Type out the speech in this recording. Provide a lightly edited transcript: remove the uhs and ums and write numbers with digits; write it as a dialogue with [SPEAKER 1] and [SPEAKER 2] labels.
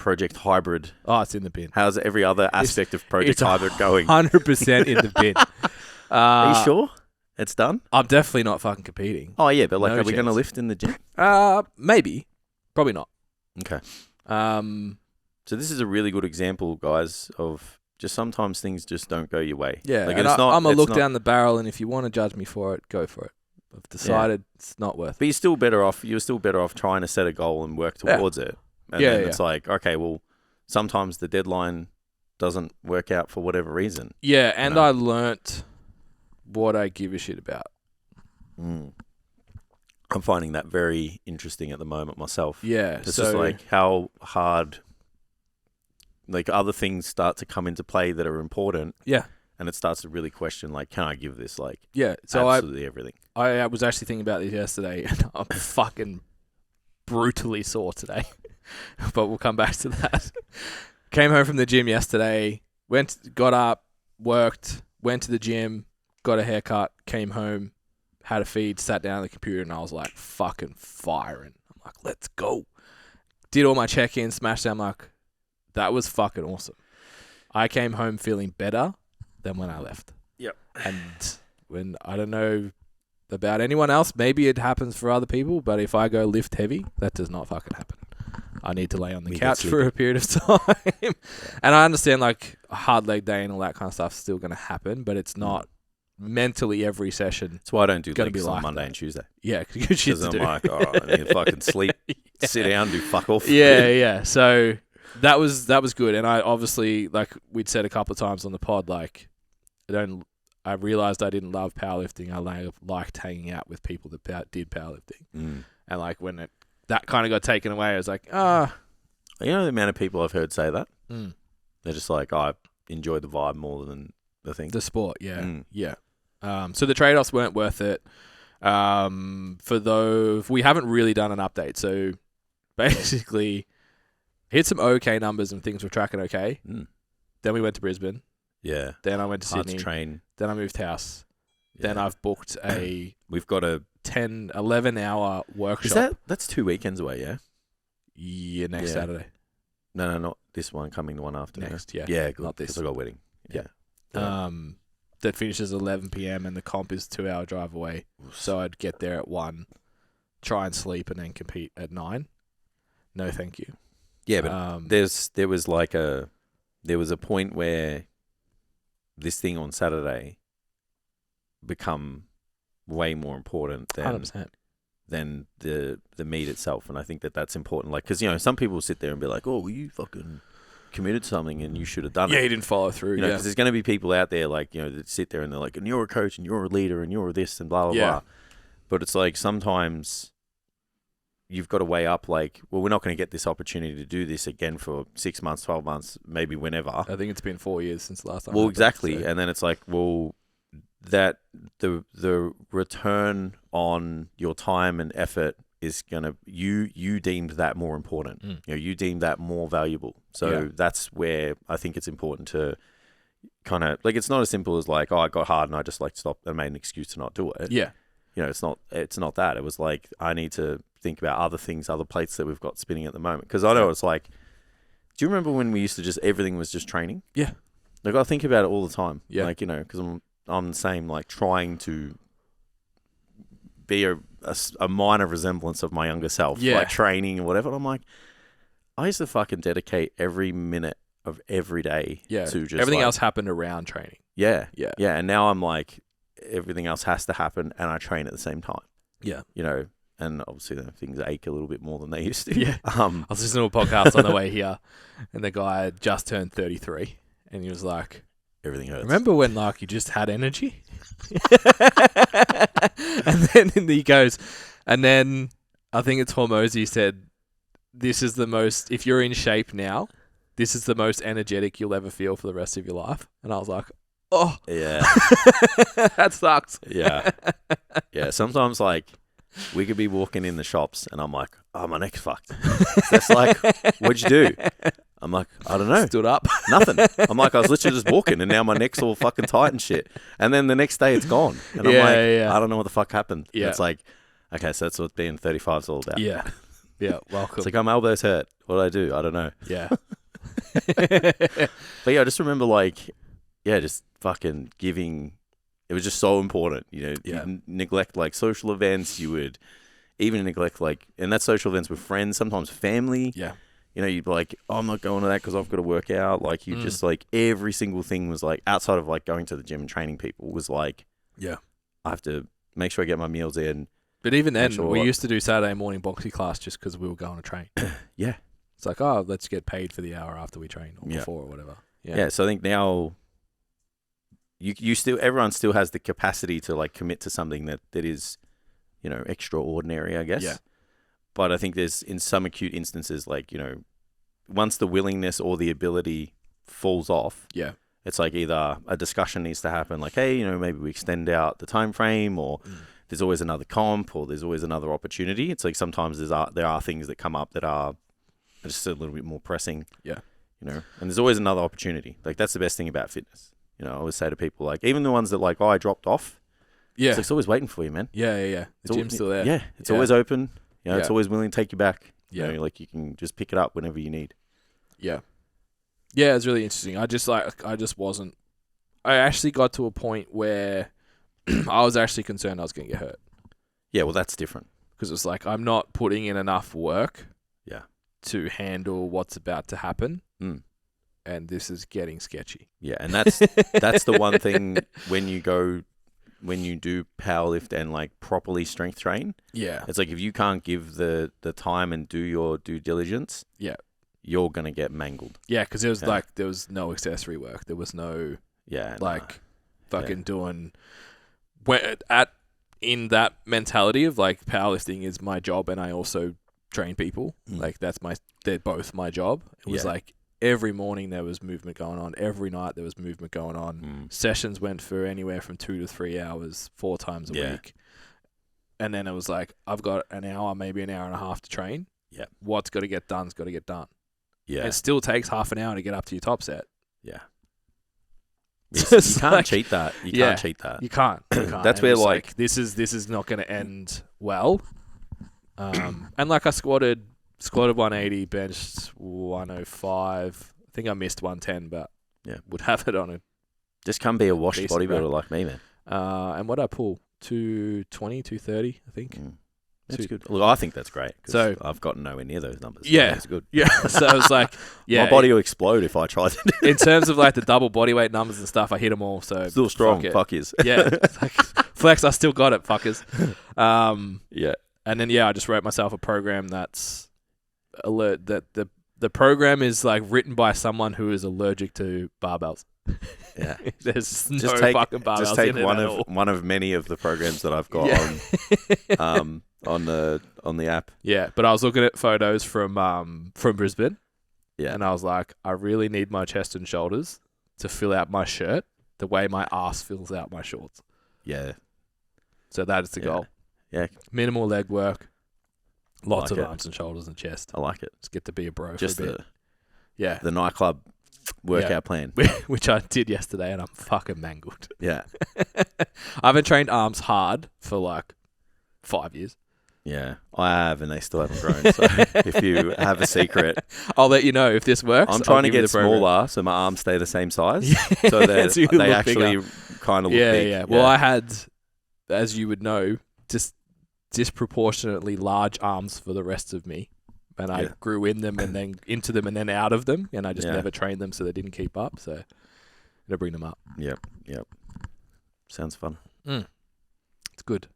[SPEAKER 1] Project Hybrid?
[SPEAKER 2] Oh, it's in the bin.
[SPEAKER 1] How's every other aspect of Project Hybrid going?
[SPEAKER 2] 100% in the bin.
[SPEAKER 1] Are you sure it's done?
[SPEAKER 2] I'm definitely not fucking competing.
[SPEAKER 1] Oh, yeah, but like,
[SPEAKER 2] No
[SPEAKER 1] are we going to
[SPEAKER 2] chance.
[SPEAKER 1] lift in the gym?
[SPEAKER 2] Maybe. Probably not.
[SPEAKER 1] Okay.
[SPEAKER 2] So
[SPEAKER 1] this is a really good example, guys, of just sometimes things just don't go your way.
[SPEAKER 2] yeah,
[SPEAKER 1] Like,
[SPEAKER 2] and
[SPEAKER 1] it's not,
[SPEAKER 2] I'm a
[SPEAKER 1] it's
[SPEAKER 2] look
[SPEAKER 1] not-
[SPEAKER 2] down the barrel, and if you want to judge me for it, go for it. I've decided it's not worth it.
[SPEAKER 1] But you're still better off trying to set a goal and work towards it. And
[SPEAKER 2] Yeah,
[SPEAKER 1] then
[SPEAKER 2] yeah.
[SPEAKER 1] it's like, okay, well, sometimes the deadline doesn't work out for whatever reason.
[SPEAKER 2] Yeah, and
[SPEAKER 1] No.
[SPEAKER 2] I learnt what I give a shit about.
[SPEAKER 1] I'm finding that very interesting at the moment myself.
[SPEAKER 2] Yeah,
[SPEAKER 1] It's
[SPEAKER 2] so
[SPEAKER 1] just like how hard, like, other things start to come into play that are important.
[SPEAKER 2] Yeah.
[SPEAKER 1] And it starts to really question, like, can I give this, like,
[SPEAKER 2] yeah. So
[SPEAKER 1] absolutely everything?
[SPEAKER 2] I was actually thinking about this yesterday, and I'm fucking brutally sore today. But we'll come back to that. Came home from the gym yesterday, got up, worked, went to the gym, got a haircut, came home, had a feed, sat down at the computer, and I was like fucking firing. I'm like, let's go. Did all my check-ins, smashed out. I'm like, that was fucking awesome. I came home feeling better than when I left.
[SPEAKER 1] Yep.
[SPEAKER 2] And when, I don't know about anyone else, maybe it happens for other people, but if I go lift heavy, that does not fucking happen. I need to lay on the
[SPEAKER 1] We
[SPEAKER 2] couch
[SPEAKER 1] get
[SPEAKER 2] for a period of time. And I understand, like, a hard leg day and all that kind of stuff's still going to happen, but it's not mentally every session.
[SPEAKER 1] That's why I don't do
[SPEAKER 2] Gonna
[SPEAKER 1] legs
[SPEAKER 2] be
[SPEAKER 1] on
[SPEAKER 2] like
[SPEAKER 1] Monday
[SPEAKER 2] that.
[SPEAKER 1] and Tuesday.
[SPEAKER 2] Yeah, good shit
[SPEAKER 1] Because
[SPEAKER 2] to
[SPEAKER 1] I'm
[SPEAKER 2] do.
[SPEAKER 1] like, oh, I need to fucking sleep, sit down, do fuck off.
[SPEAKER 2] Yeah. So that was good. And I obviously, like we'd said a couple of times on the pod, like, I realized I didn't love powerlifting. I liked hanging out with people that did powerlifting. And like when that kind of got taken away, I was like,
[SPEAKER 1] You know the amount of people I've heard say that?
[SPEAKER 2] Mm.
[SPEAKER 1] They're just like, I enjoy the vibe more than the thing.
[SPEAKER 2] the sport. Yeah.
[SPEAKER 1] Mm.
[SPEAKER 2] Yeah. So the trade-offs weren't worth it. We haven't really done an update. So basically hit some okay numbers and things were tracking okay.
[SPEAKER 1] Mm.
[SPEAKER 2] Then we went to Brisbane.
[SPEAKER 1] Yeah.
[SPEAKER 2] Then I went to
[SPEAKER 1] Hard
[SPEAKER 2] Sydney.
[SPEAKER 1] to train.
[SPEAKER 2] Then I moved house. Then
[SPEAKER 1] Yeah.
[SPEAKER 2] I've booked a
[SPEAKER 1] We've got a...
[SPEAKER 2] 10, 11-hour workshop.
[SPEAKER 1] Is that's 2 weekends away, yeah?
[SPEAKER 2] Yeah, next
[SPEAKER 1] Yeah.
[SPEAKER 2] Saturday.
[SPEAKER 1] No, not this one, coming the one after. no?
[SPEAKER 2] Next, yeah.
[SPEAKER 1] Yeah, good.
[SPEAKER 2] Not this.
[SPEAKER 1] 'cause I got a wedding.
[SPEAKER 2] Yeah.
[SPEAKER 1] Yeah.
[SPEAKER 2] That finishes 11 p.m. and the comp is 2-hour drive away. So I'd get there at 1, try and sleep, and then compete at 9. No, thank you.
[SPEAKER 1] Yeah, but there was a point where this thing on Saturday become way more important than
[SPEAKER 2] 100%.
[SPEAKER 1] than the meet itself, and I think that's important. Like, because some people sit there and be like, "Oh, well, you fucking committed to something and you should have done
[SPEAKER 2] Yeah,
[SPEAKER 1] it."
[SPEAKER 2] he didn't follow through.
[SPEAKER 1] Because there's going to be people out there like that sit there and they're like, "And you're a coach and you're a leader and you're this and blah blah
[SPEAKER 2] Yeah.
[SPEAKER 1] blah." But it's like sometimes you've got to weigh up like, well, we're not going to get this opportunity to do this again for 6 months, 12 months, maybe whenever.
[SPEAKER 2] I think it's been 4 years since the last time.
[SPEAKER 1] Well,
[SPEAKER 2] happened,
[SPEAKER 1] exactly.
[SPEAKER 2] so-
[SPEAKER 1] And then it's like, well, that the return on your time and effort is gonna you deemed that more important. You deemed that more valuable. So
[SPEAKER 2] Yeah.
[SPEAKER 1] that's where I think it's important to kind of like, it's not as simple as like, oh, I got hard and I just like stopped and made an excuse to not do it.
[SPEAKER 2] Yeah.
[SPEAKER 1] It's not that. It was like, I need to think about other things, other plates that we've got spinning at the moment. Because I know it's like, do you remember when we used to everything was just training?
[SPEAKER 2] Yeah.
[SPEAKER 1] Like, I think about it all the time.
[SPEAKER 2] Yeah.
[SPEAKER 1] Like, because I'm the same, like, trying to be a minor resemblance of my younger self.
[SPEAKER 2] Yeah.
[SPEAKER 1] Like, training and whatever. And I'm like, I used to fucking dedicate every minute of every day to just
[SPEAKER 2] everything
[SPEAKER 1] like,
[SPEAKER 2] else happened around training.
[SPEAKER 1] Yeah.
[SPEAKER 2] Yeah.
[SPEAKER 1] Yeah. And now I'm like, everything else has to happen and I train at the same time.
[SPEAKER 2] Yeah.
[SPEAKER 1] And obviously things ache a little bit more than they used to.
[SPEAKER 2] Yeah. I was listening to a podcast on the way here, and the guy had just turned 33, and he was like,
[SPEAKER 1] everything hurts.
[SPEAKER 2] "Remember when like you just had energy?" And then he goes, and then I think it's Hormozy said, "This is the most. If you're in shape now, this is the most energetic you'll ever feel for the rest of your life." And I was like, "Oh,
[SPEAKER 1] Yeah.
[SPEAKER 2] that sucks."
[SPEAKER 1] Yeah. Yeah. Sometimes, like, we could be walking in the shops and I'm like, oh, my neck's fucked. That's like, what'd you do? I'm like, I don't know.
[SPEAKER 2] Stood up.
[SPEAKER 1] Nothing. I'm like, I was literally just walking and now my neck's all fucking tight and shit. And then the next day it's gone. And I'm
[SPEAKER 2] Yeah,
[SPEAKER 1] like,
[SPEAKER 2] yeah.
[SPEAKER 1] I don't know what the fuck happened.
[SPEAKER 2] Yeah.
[SPEAKER 1] And it's like, okay, so that's what being 35 is all about.
[SPEAKER 2] Yeah. Yeah, welcome.
[SPEAKER 1] It's like, my elbow's hurt. What do I do? I don't know.
[SPEAKER 2] Yeah.
[SPEAKER 1] But yeah, I just remember just fucking giving. It was just so important,
[SPEAKER 2] Yeah.
[SPEAKER 1] You'd neglect social events. You would even neglect and that's social events with friends, sometimes family.
[SPEAKER 2] Yeah.
[SPEAKER 1] You'd be like, oh, I'm not going to that because I've got to work out. You just every single thing was outside of going to the gym and training people was
[SPEAKER 2] Yeah.
[SPEAKER 1] I have to make sure I get my meals in.
[SPEAKER 2] But even then,
[SPEAKER 1] Sure
[SPEAKER 2] we
[SPEAKER 1] what-
[SPEAKER 2] used to do Saturday morning boxing class just because we were going to train.
[SPEAKER 1] Yeah.
[SPEAKER 2] It's like, oh, let's get paid for the hour after we train or
[SPEAKER 1] Yeah.
[SPEAKER 2] before or whatever.
[SPEAKER 1] Yeah. So I think now everyone still has the capacity to commit to something that is, extraordinary, I guess.
[SPEAKER 2] Yeah.
[SPEAKER 1] But I think there's in some acute instances, once the willingness or the ability falls off,
[SPEAKER 2] Yeah.
[SPEAKER 1] it's either a discussion needs to happen, hey, maybe we extend out the time frame, or there's always another comp, or there's always another opportunity. It's sometimes there are things that come up that are just a little bit more pressing.
[SPEAKER 2] Yeah.
[SPEAKER 1] And there's always another opportunity. That's the best thing about fitness. I always say to people, even the ones that I dropped off.
[SPEAKER 2] Yeah.
[SPEAKER 1] It's always waiting for you, man.
[SPEAKER 2] Yeah. The gym's still there.
[SPEAKER 1] Yeah. It's
[SPEAKER 2] Yeah.
[SPEAKER 1] always open. It's
[SPEAKER 2] Yeah.
[SPEAKER 1] always willing to take you back.
[SPEAKER 2] Yeah.
[SPEAKER 1] You can just pick it up whenever you need.
[SPEAKER 2] Yeah. Yeah, it's really interesting. I actually got to a point where I was actually concerned I was going to get hurt.
[SPEAKER 1] Yeah, well, that's different.
[SPEAKER 2] Because it's I'm not putting in enough work
[SPEAKER 1] Yeah.
[SPEAKER 2] to handle what's about to happen.
[SPEAKER 1] Mm.
[SPEAKER 2] And this is getting sketchy.
[SPEAKER 1] Yeah, and that's the one thing when you do powerlift and properly strength train.
[SPEAKER 2] Yeah.
[SPEAKER 1] It's if you can't give the time and do your due diligence,
[SPEAKER 2] Yeah.
[SPEAKER 1] you're gonna get mangled.
[SPEAKER 2] Yeah, because there was
[SPEAKER 1] Yeah.
[SPEAKER 2] there was no accessory work. There was no
[SPEAKER 1] Yeah,
[SPEAKER 2] fucking doing in that mentality of powerlifting is my job and I also train people. They're both my job. It was
[SPEAKER 1] Yeah.
[SPEAKER 2] every morning there was movement going on. Every night there was movement going on. Sessions went for anywhere from 2 to 3 hours, 4 times a
[SPEAKER 1] Yeah.
[SPEAKER 2] week. And then it was I've got an hour, maybe an hour and a half to train.
[SPEAKER 1] Yeah.
[SPEAKER 2] What's got to get done's got to get done.
[SPEAKER 1] Yeah,
[SPEAKER 2] It still takes half an hour to get up to your top set.
[SPEAKER 1] yeah.
[SPEAKER 2] It's
[SPEAKER 1] You can't cheat that. You
[SPEAKER 2] Yeah.
[SPEAKER 1] can't cheat that.
[SPEAKER 2] You can't.
[SPEAKER 1] That's
[SPEAKER 2] And
[SPEAKER 1] where,
[SPEAKER 2] it's this is not going to end well. And I squatted 180, benched 105. I think I missed 110, but
[SPEAKER 1] Yeah.
[SPEAKER 2] would have it on it.
[SPEAKER 1] Just come be a washed
[SPEAKER 2] Decent
[SPEAKER 1] bodybuilder
[SPEAKER 2] rack.
[SPEAKER 1] like me, man.
[SPEAKER 2] And what did I pull? 220, 230, I think.
[SPEAKER 1] That's
[SPEAKER 2] Two-
[SPEAKER 1] good. Look, I think that's great. 'Cause
[SPEAKER 2] So-
[SPEAKER 1] I've gotten nowhere near those numbers.
[SPEAKER 2] Yeah.
[SPEAKER 1] It's good.
[SPEAKER 2] Yeah. So I was yeah.
[SPEAKER 1] My body will explode if I tried to do
[SPEAKER 2] In terms of the double body weight numbers and stuff, I hit them all. So
[SPEAKER 1] Still strong,
[SPEAKER 2] fuck it.
[SPEAKER 1] fuck is.
[SPEAKER 2] Yeah. It's flex, I still got it, fuckers.
[SPEAKER 1] Yeah.
[SPEAKER 2] And then I just wrote myself a program that's alert that the program is written by someone who is allergic to barbells.
[SPEAKER 1] Yeah.
[SPEAKER 2] There's no
[SPEAKER 1] Just take
[SPEAKER 2] fucking barbells
[SPEAKER 1] just take
[SPEAKER 2] in
[SPEAKER 1] one
[SPEAKER 2] it at
[SPEAKER 1] of
[SPEAKER 2] all.
[SPEAKER 1] one of many of the programs that I've got on the app.
[SPEAKER 2] Yeah, but I was looking at photos from Brisbane,
[SPEAKER 1] Yeah.
[SPEAKER 2] and I was like, I really need my chest and shoulders to fill out my shirt the way my ass fills out my shorts.
[SPEAKER 1] Yeah.
[SPEAKER 2] So that is the
[SPEAKER 1] Yeah.
[SPEAKER 2] goal.
[SPEAKER 1] Yeah.
[SPEAKER 2] Minimal leg work, lots
[SPEAKER 1] Like
[SPEAKER 2] of
[SPEAKER 1] it.
[SPEAKER 2] arms and shoulders and chest.
[SPEAKER 1] I like it.
[SPEAKER 2] Just get to be a bro
[SPEAKER 1] Just
[SPEAKER 2] for a bit.
[SPEAKER 1] the
[SPEAKER 2] Yeah,
[SPEAKER 1] the nightclub workout plan.
[SPEAKER 2] which I did yesterday, and I'm fucking mangled.
[SPEAKER 1] Yeah.
[SPEAKER 2] I haven't trained arms hard for 5 years.
[SPEAKER 1] Yeah. I have, and they still haven't grown. So if you have a secret,
[SPEAKER 2] I'll let you know if this works.
[SPEAKER 1] I'm
[SPEAKER 2] I'll
[SPEAKER 1] trying to
[SPEAKER 2] give you
[SPEAKER 1] get
[SPEAKER 2] the program.
[SPEAKER 1] smaller so my arms stay the same size. So that
[SPEAKER 2] So you
[SPEAKER 1] they
[SPEAKER 2] look
[SPEAKER 1] actually
[SPEAKER 2] bigger.
[SPEAKER 1] kind of look
[SPEAKER 2] Yeah,
[SPEAKER 1] big.
[SPEAKER 2] yeah. Well, I had, as you would know, just disproportionately large arms for the rest of me. And I
[SPEAKER 1] Yeah.
[SPEAKER 2] grew in them and then into them and then out of them. And I just
[SPEAKER 1] Yeah.
[SPEAKER 2] never trained them, so they didn't keep up. So I'm going to bring them up.
[SPEAKER 1] Yep. Sounds fun.
[SPEAKER 2] It's good.